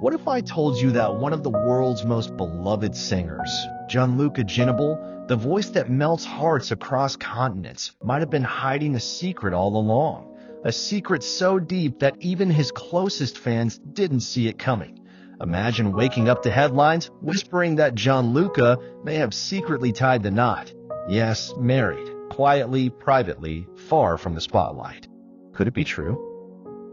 What if I told you that one of the world's most beloved singers, Gianluca Ginoble, the voice that melts hearts across continents, might have been hiding a secret all along? A secret so deep that even his closest fans didn't see it coming. Imagine waking up to headlines whispering that Gianluca may have secretly tied the knot. Yes, married, quietly, privately, far from the spotlight. Could it be true?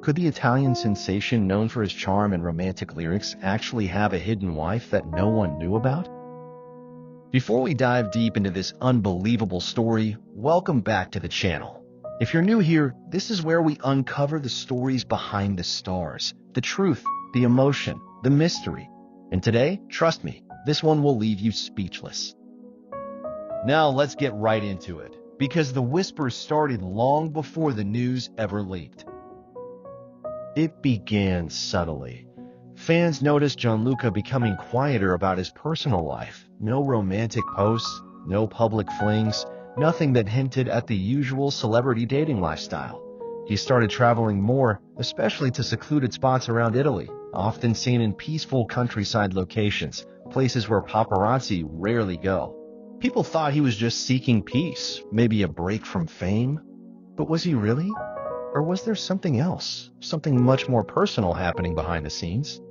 Could the Italian sensation known for his charm and romantic lyrics actually have a hidden wife that no one knew about? Before we dive deep into this unbelievable story, welcome back to the channel. If you're new here, this is where we uncover the stories behind the stars, the truth, the emotion, the mystery. And today, trust me, this one will leave you speechless. Now let's get right into it, because the whispers started long before the news ever leaked. It began subtly. Fans noticed Gianluca becoming quieter about his personal life. No romantic posts, no public flings, nothing that hinted at the usual celebrity dating lifestyle. He started traveling more, especially to secluded spots around Italy, often seen in peaceful countryside locations, places where paparazzi rarely go. People thought he was just seeking peace, maybe a break from fame. But was he really? Or was there something else, something much more personal happening behind the scenes?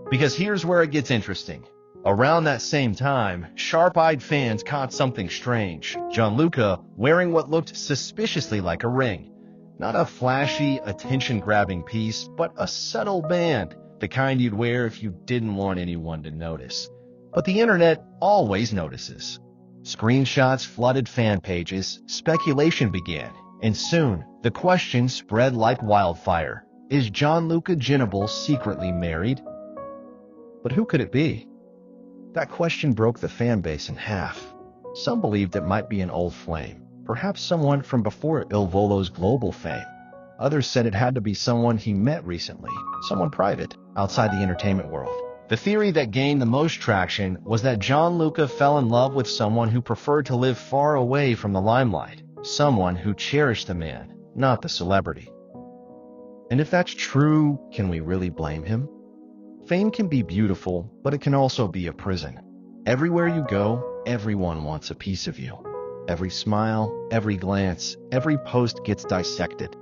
Because here's where it gets interesting. Around that same time, sharp-eyed fans caught something strange. Gianluca wearing what looked suspiciously like a ring. Not a flashy, attention-grabbing piece, but a subtle band, the kind you'd wear if you didn't want anyone to notice. But the internet always notices. Screenshots flooded fan pages, speculation began, and soon, the question spread like wildfire. Is Gianluca Ginoble secretly married? But who could it be? That question broke the fan base in half. Some believed it might be an old flame, perhaps someone from before Il Volo's global fame. Others said it had to be someone he met recently, someone private, outside the entertainment world. The theory that gained the most traction was that Gianluca fell in love with someone who preferred to live far away from the limelight, someone who cherished the man, not the celebrity. And if that's true, can we really blame him? Fame can be beautiful, but it can also be a prison. Everywhere you go, everyone wants a piece of you. Every smile, every glance, every post gets dissected.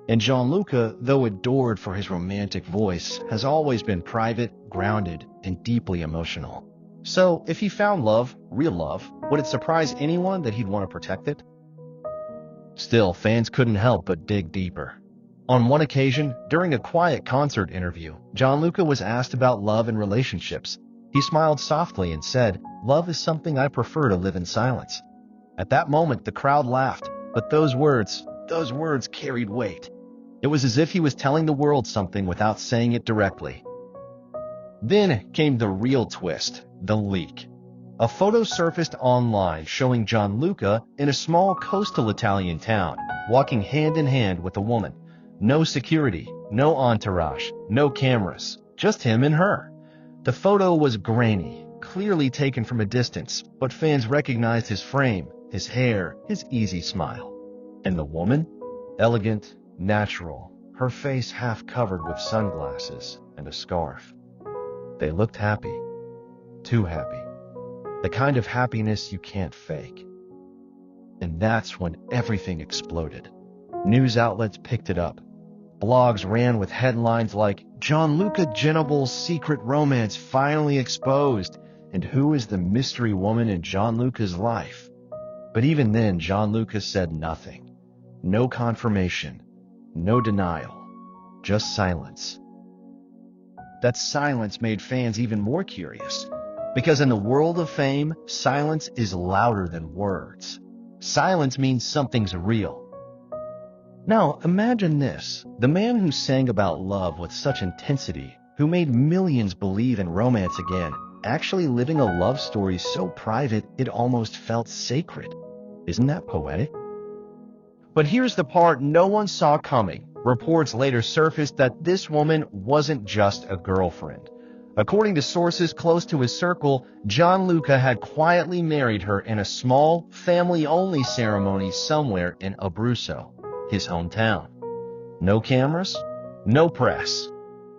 And Gianluca, though adored for his romantic voice, has always been private, grounded, and deeply emotional. So, if he found love, real love, would it surprise anyone that he'd want to protect it? Still, fans couldn't help but dig deeper. On one occasion, during a quiet concert interview, Gianluca was asked about love and relationships. He smiled softly and said, "Love is something I prefer to live in silence." At that moment, the crowd laughed, but those words carried weight. It was as if he was telling the world something without saying it directly. Then came the real twist, the leak. A photo surfaced online showing Gianluca in a small coastal Italian town, walking hand in hand with a woman. No security, no entourage, no cameras, just him and her. The photo was grainy, clearly taken from a distance, but fans recognized his frame, his hair, his easy smile. And the woman? Elegant, natural, her face half covered with sunglasses and a scarf. They looked happy. Too happy. The kind of happiness you can't fake. And that's when everything exploded. News outlets picked it up. Blogs ran with headlines like, "Gianluca Ginoble's secret romance finally exposed," and "Who is the mystery woman in Gianluca's life?" But even then, Gianluca said nothing. No confirmation, no denial, just silence. That silence made fans even more curious, because in the world of fame, silence is louder than words. Silence means something's real. Now, imagine this. The man who sang about love with such intensity, who made millions believe in romance again, actually living a love story so private it almost felt sacred. Isn't that poetic? But here's the part no one saw coming. Reports later surfaced that this woman wasn't just a girlfriend. According to sources close to his circle, Gianluca had quietly married her in a small, family-only ceremony somewhere in Abruzzo, his hometown. No cameras, no press.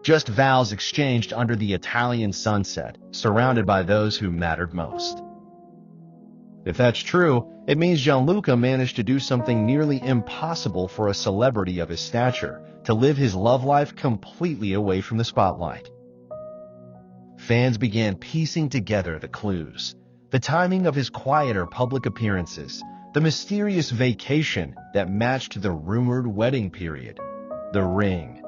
Just vows exchanged under the Italian sunset, surrounded by those who mattered most. If that's true, it means Gianluca managed to do something nearly impossible for a celebrity of his stature, to live his love life completely away from the spotlight. Fans began piecing together the clues. The timing of his quieter public appearances, the mysterious vacation that matched the rumored wedding period, the ring,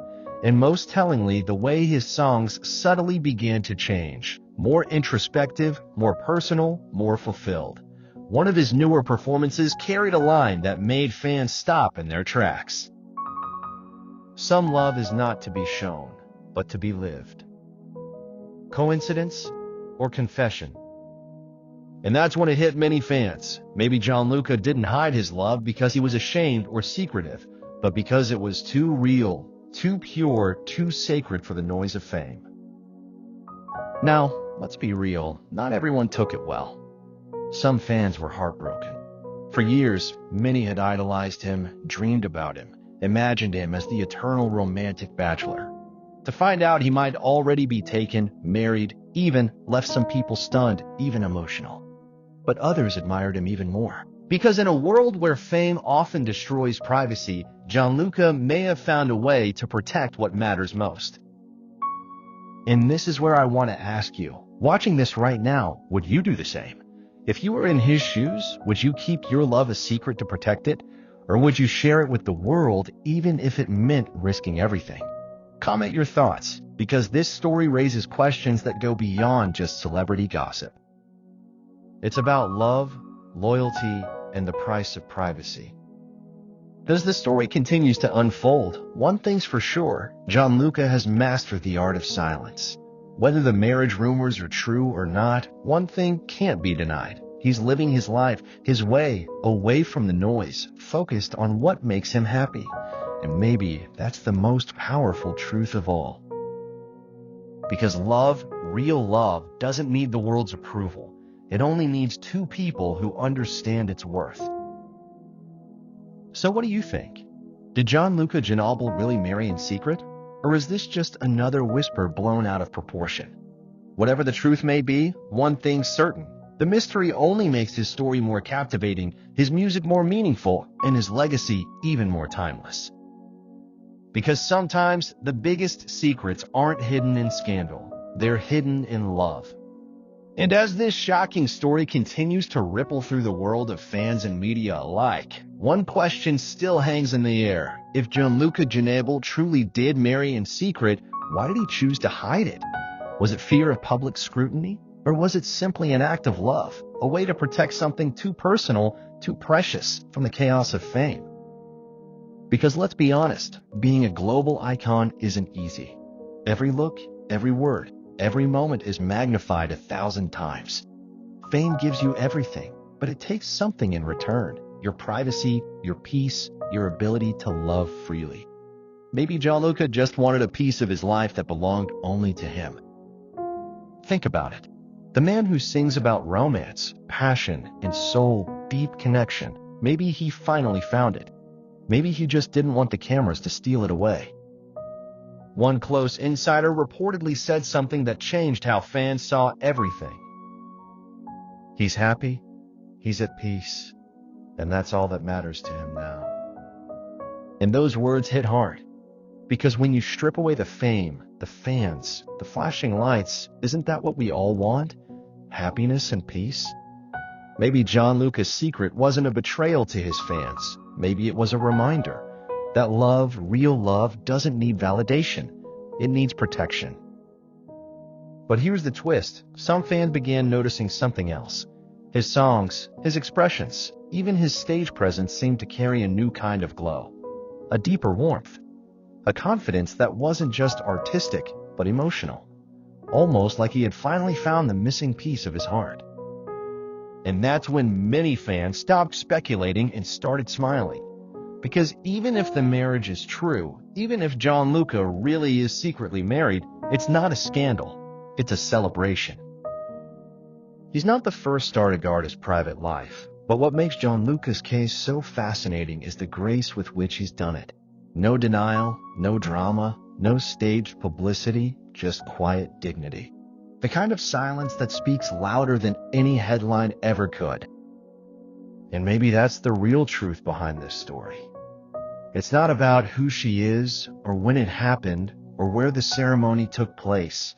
and most tellingly, the way his songs subtly began to change, more introspective, more personal, more fulfilled. One of his newer performances carried a line that made fans stop in their tracks. Some love is not to be shown, but to be lived. Coincidence or confession? And that's when it hit many fans. Maybe Gianluca didn't hide his love because he was ashamed or secretive, but because it was too real, too pure, too sacred for the noise of fame. Now, let's be real, not everyone took it well. Some fans were heartbroken. For years, many had idolized him, dreamed about him, imagined him as the eternal romantic bachelor. To find out he might already be taken, married, even left some people stunned, even emotional. But others admired him even more. Because in a world where fame often destroys privacy, Gianluca may have found a way to protect what matters most. And this is where I want to ask you, watching this right now, would you do the same? If you were in his shoes, would you keep your love a secret to protect it? Or would you share it with the world, even if it meant risking everything? Comment your thoughts, because this story raises questions that go beyond just celebrity gossip. It's about love, loyalty, and the price of privacy. As the story continues to unfold, one thing's for sure, Gianluca has mastered the art of silence. Whether the marriage rumors are true or not, one thing can't be denied. He's living his life, his way, away from the noise, focused on what makes him happy. And maybe that's the most powerful truth of all. Because love, real love, doesn't need the world's approval. It only needs two people who understand its worth. So what do you think? Did Gianluca Ginoble really marry in secret? Or is this just another whisper blown out of proportion? Whatever the truth may be, one thing's certain. The mystery only makes his story more captivating, his music more meaningful, and his legacy even more timeless. Because sometimes the biggest secrets aren't hidden in scandal, they're hidden in love. And as this shocking story continues to ripple through the world of fans and media alike, one question still hangs in the air. If Gianluca Ginoble truly did marry in secret, why did he choose to hide it? Was it fear of public scrutiny? Or was it simply an act of love, a way to protect something too personal, too precious from the chaos of fame? Because let's be honest, being a global icon isn't easy. Every look, every word, every moment is magnified 1,000 times. Fame gives you everything, but it takes something in return. Your privacy, your peace, your ability to love freely. Maybe Gianluca just wanted a piece of his life that belonged only to him. Think about it. The man who sings about romance, passion, and soul, deep connection, maybe he finally found it. Maybe he just didn't want the cameras to steal it away. One close insider reportedly said something that changed how fans saw everything. He's happy, he's at peace, and that's all that matters to him now. And those words hit hard. Because when you strip away the fame, the fans, the flashing lights, isn't that what we all want? Happiness and peace? Maybe Gianluca's secret wasn't a betrayal to his fans. Maybe it was a reminder that love, real love, doesn't need validation. It needs protection. But here's the twist. Some fans began noticing something else. His songs, his expressions, even his stage presence seemed to carry a new kind of glow. A deeper warmth. A confidence that wasn't just artistic, but emotional. Almost like he had finally found the missing piece of his heart. And that's when many fans stopped speculating and started smiling. Because even if the marriage is true, even if Gianluca really is secretly married, it's not a scandal. It's a celebration. He's not the first star to guard his private life, but what makes Gianluca's case so fascinating is the grace with which he's done it. No denial, no drama, no staged publicity, just quiet dignity. The kind of silence that speaks louder than any headline ever could. And maybe that's the real truth behind this story. It's not about who she is, or when it happened, or where the ceremony took place.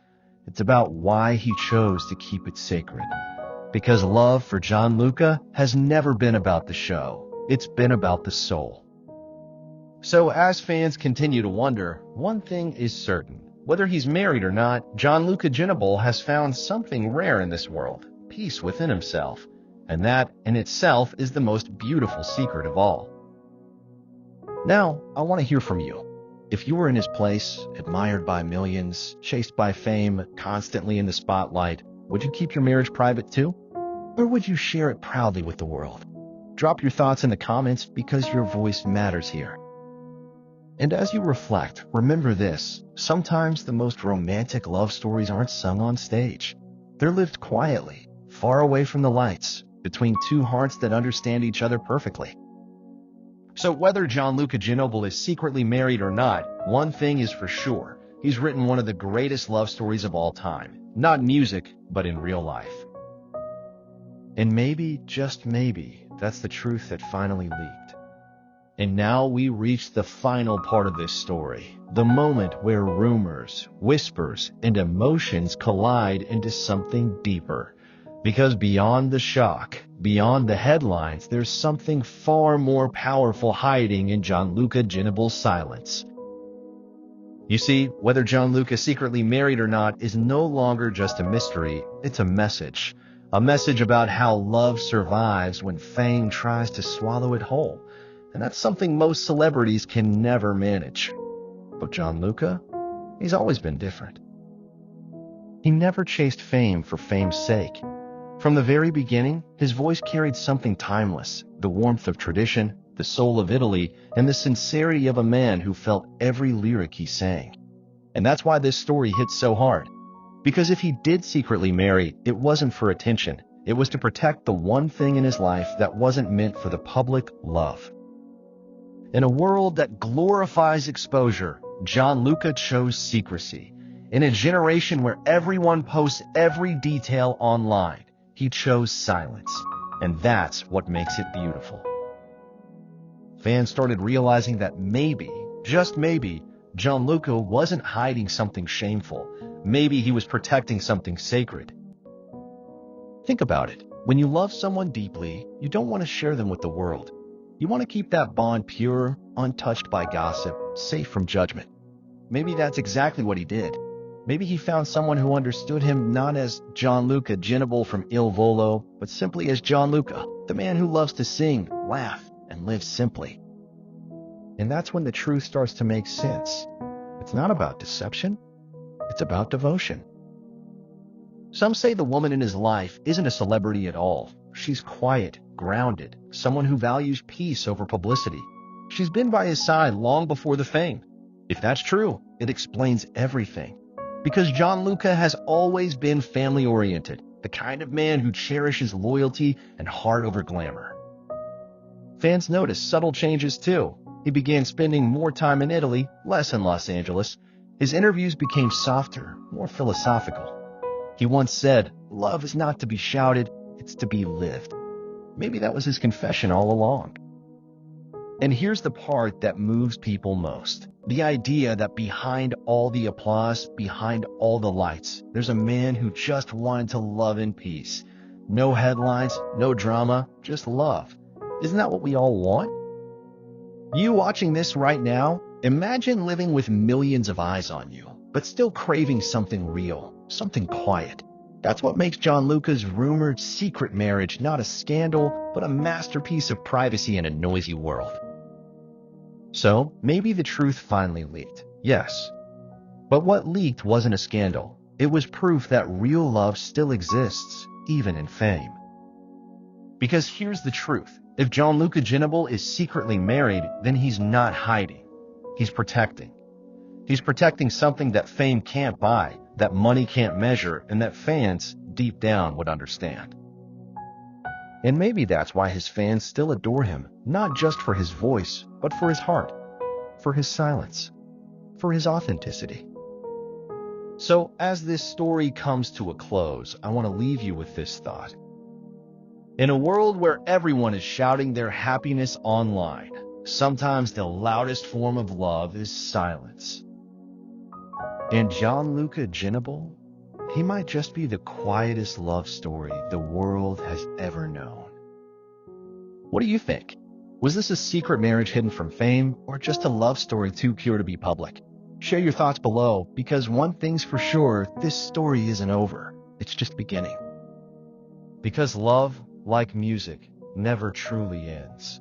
It's about why he chose to keep it sacred. Because love for Gianluca has never been about the show. It's been about the soul. So as fans continue to wonder, one thing is certain. Whether he's married or not, Gianluca Ginoble has found something rare in this world, peace within himself. And that, in itself, is the most beautiful secret of all. Now, I want to hear from you. If you were in his place, admired by millions, chased by fame, constantly in the spotlight, would you keep your marriage private too? Or would you share it proudly with the world? Drop your thoughts in the comments because your voice matters here. And as you reflect, remember this: sometimes the most romantic love stories aren't sung on stage. They're lived quietly, far away from the lights, between two hearts that understand each other perfectly. So whether Gianluca Ginoble is secretly married or not, one thing is for sure: he's written one of the greatest love stories of all time. Not in music, but in real life. And maybe, just maybe, that's the truth that finally leaked. And now we reach the final part of this story, the moment where rumors, whispers, and emotions collide into something deeper. Because beyond the shock, beyond the headlines, there's something far more powerful hiding in Gianluca Ginoble's silence. You see, whether Gianluca secretly married or not is no longer just a mystery, it's a message. A message about how love survives when fame tries to swallow it whole. And that's something most celebrities can never manage. But Gianluca, he's always been different. He never chased fame for fame's sake. From the very beginning, his voice carried something timeless: the warmth of tradition, the soul of Italy, and the sincerity of a man who felt every lyric he sang. And that's why this story hits so hard. Because if he did secretly marry, it wasn't for attention. It was to protect the one thing in his life that wasn't meant for the public: love. In a world that glorifies exposure, Gianluca chose secrecy. In a generation where everyone posts every detail online, he chose silence. And that's what makes it beautiful. Fans started realizing that maybe, just maybe, Gianluca wasn't hiding something shameful. Maybe he was protecting something sacred. Think about it. When you love someone deeply, you don't want to share them with the world. You want to keep that bond pure, untouched by gossip, safe from judgment. Maybe that's exactly what he did. Maybe he found someone who understood him not as Gianluca Ginoble from Il Volo, but simply as Gianluca, the man who loves to sing, laugh, and live simply. And that's when the truth starts to make sense. It's not about deception. It's about devotion. Some say the woman in his life isn't a celebrity at all. She's quiet, grounded, someone who values peace over publicity. She's been by his side long before the fame. If that's true, it explains everything. Because Gianluca has always been family-oriented, the kind of man who cherishes loyalty and heart over glamour. Fans noticed subtle changes too. He began spending more time in Italy, less in Los Angeles. His interviews became softer, more philosophical. He once said, "Love is not to be shouted, it's to be lived." Maybe that was his confession all along. And here's the part that moves people most. The idea that behind all the applause, behind all the lights, there's a man who just wanted to love in peace. No headlines, no drama, just love. Isn't that what we all want? You watching this right now, imagine living with millions of eyes on you, but still craving something real, something quiet. That's what makes Gianluca's rumored secret marriage not a scandal, but a masterpiece of privacy in a noisy world. So, maybe the truth finally leaked. Yes. But what leaked wasn't a scandal. It was proof that real love still exists, even in fame. Because here's the truth. If Gianluca Ginoble is secretly married, then he's not hiding. He's protecting. He's protecting something that fame can't buy, that money can't measure, and that fans, deep down, would understand. And maybe that's why his fans still adore him, not just for his voice, but for his heart. for his silence, for his authenticity. So, as this story comes to a close, I want to leave you with this thought. In a world where everyone is shouting their happiness online, sometimes the loudest form of love is silence. And Gianluca Ginoble, he might just be the quietest love story the world has ever known. What do you think? Was this a secret marriage hidden from fame, or just a love story too pure to be public? Share your thoughts below, because one thing's for sure, this story isn't over. It's just beginning. Because love, like music, never truly ends.